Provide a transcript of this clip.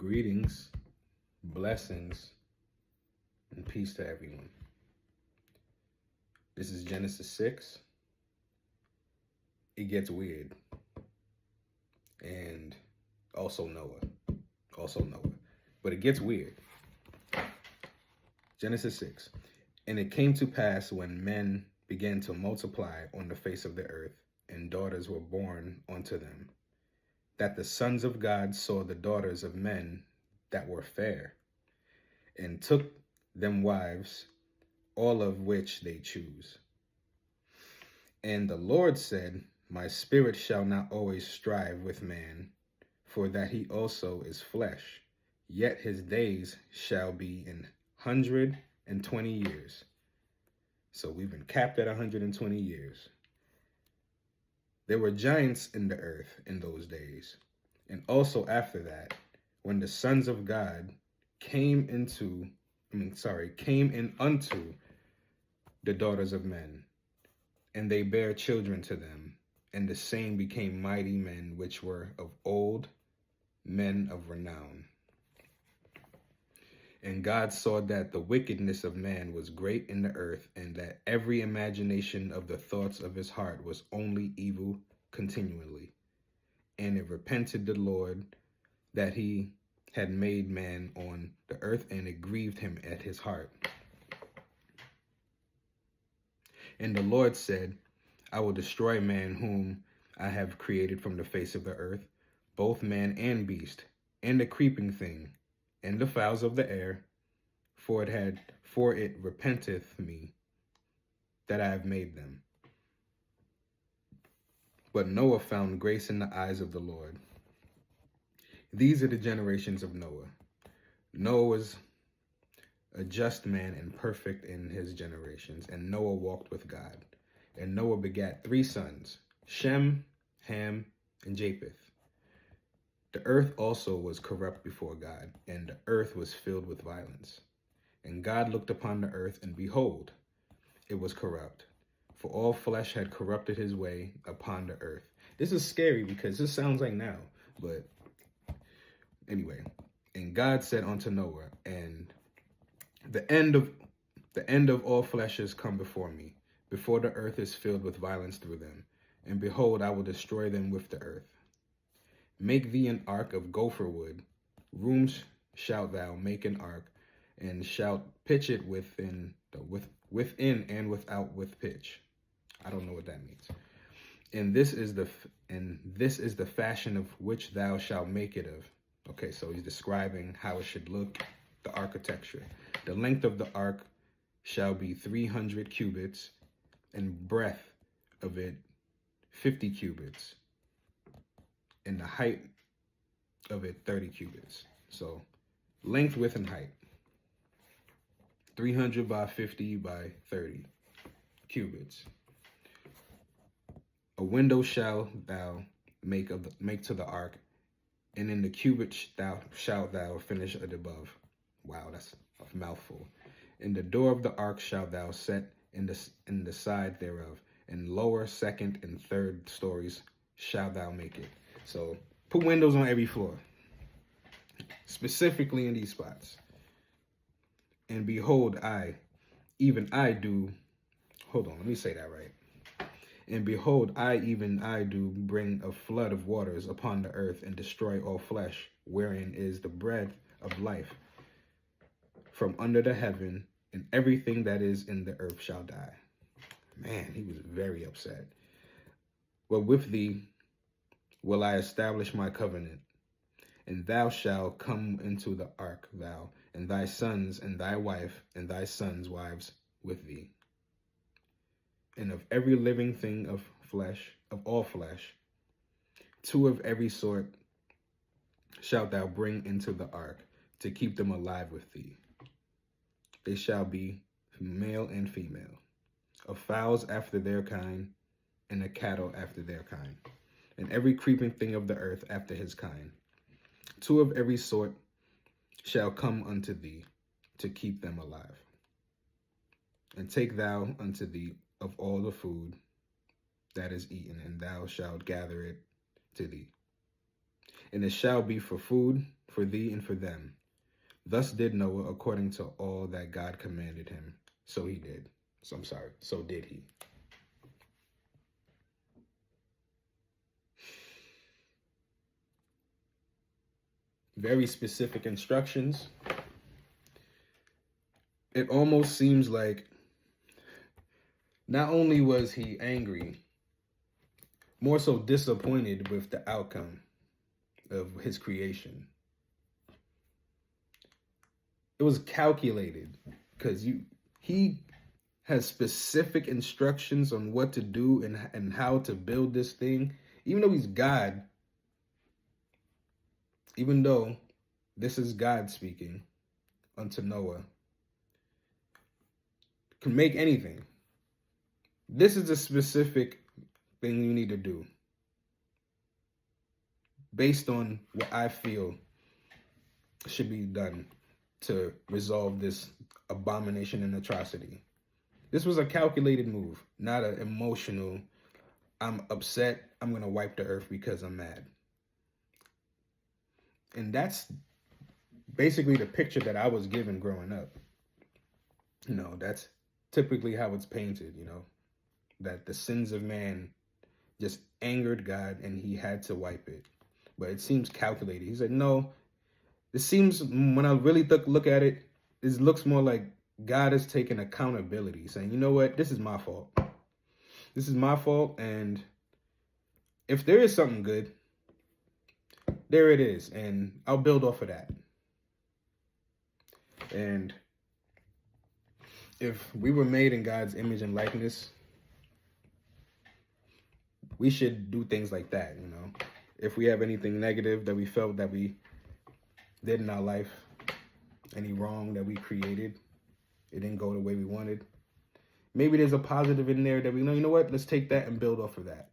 Greetings, blessings, and peace to everyone. This is Genesis 6. It gets weird. And also Noah. But it gets weird. Genesis 6. And it came to pass when men began to multiply on the face of the earth, and daughters were born unto them, that the sons of God saw the daughters of men that were fair, and took them wives, all of which they choose. And the Lord said, My spirit shall not always strive with man, for that he also is flesh, yet his days shall be 120 years. So we've been capped at 120 years. There were giants in the earth in those days, and also after that, when the sons of God came in unto the daughters of men, and they bare children to them, and the same became mighty men which were of old, men of renown. And God saw that the wickedness of man was great in the earth, and that every imagination of the thoughts of his heart was only evil continually. And it repented the Lord that he had made man on the earth, and it grieved him at his heart. And the Lord said, I will destroy man whom I have created from the face of the earth, both man and beast, and the creeping thing, and the fowls of the air, for it repenteth me that I have made them. But Noah found grace in the eyes of the Lord. These are the generations of Noah. Noah was a just man and perfect in his generations, and Noah walked with God. And Noah begat 3 sons, Shem, Ham, and Japheth. The earth also was corrupt before God, and the earth was filled with violence. And God looked upon the earth, and behold, it was corrupt, for all flesh had corrupted his way upon the earth. This is scary because this sounds like now, but anyway. And God said unto Noah, and the end of all flesh is come before me, before the earth is filled with violence through them. And behold, I will destroy them with the earth. Make thee an ark of gopher wood. Rooms shalt thou make an ark, and shalt pitch it within and without with pitch. I don't know what that means. And this is the fashion of which thou shalt make it of. Okay, so he's describing how it should look, the architecture. The length of the ark shall be 300 cubits, and breadth of it 50 cubits, and the height of it 30 cubits. So length, width, and height. 300 by 50 by 30 cubits. A window shalt thou make to the ark, and in the cubits shalt thou finish it above. Wow, that's a mouthful. And the door of the ark shalt thou set in the side thereof, and lower, second, and third stories shalt thou make it. So put windows on every floor, specifically in these spots. And behold, even I do bring a flood of waters upon the earth, and destroy all flesh, wherein is the breath of life from under the heaven, and everything that is in the earth shall die. Man, he was very upset. But with thee will I establish my covenant, and thou shalt come into the ark, thou, and thy sons, and thy wife, and thy sons' wives with thee. And of every living thing of all flesh, 2 of every sort shalt thou bring into the ark, to keep them alive with thee. They shall be male and female, of fowls after their kind, and of cattle after their kind, and every creeping thing of the earth after his kind. 2 of every sort shall come unto thee, to keep them alive. And take thou unto thee of all the food that is eaten, and thou shalt gather it to thee. And it shall be for food for thee and for them. Thus did Noah according to all that God commanded him. So he did. So did he. Very specific instructions. It almost seems like not only was he angry, more so disappointed with the outcome of his creation. It was calculated because he has specific instructions on what to do and how to build this thing. Even though he's God, even though this is God speaking unto Noah, can make anything. This is a specific thing you need to do based on what I feel should be done to resolve this abomination and atrocity. This was a calculated move, not an emotional, I'm upset, I'm going to wipe the earth because I'm mad. And that's basically the picture that I was given growing up. That's typically how it's painted, that the sins of man just angered God and he had to wipe it. But it seems calculated. He said, no, it seems, when I really look at it, it looks more like God is taking accountability, saying, you know what, this is my fault. This is my fault, and if there is something good, there it is, and I'll build off of that. And if we were made in God's image and likeness, we should do things like that, If we have anything negative that we felt that we did in our life, any wrong that we created, it didn't go the way we wanted, maybe there's a positive in there that we know, you know what, let's take that and build off of that.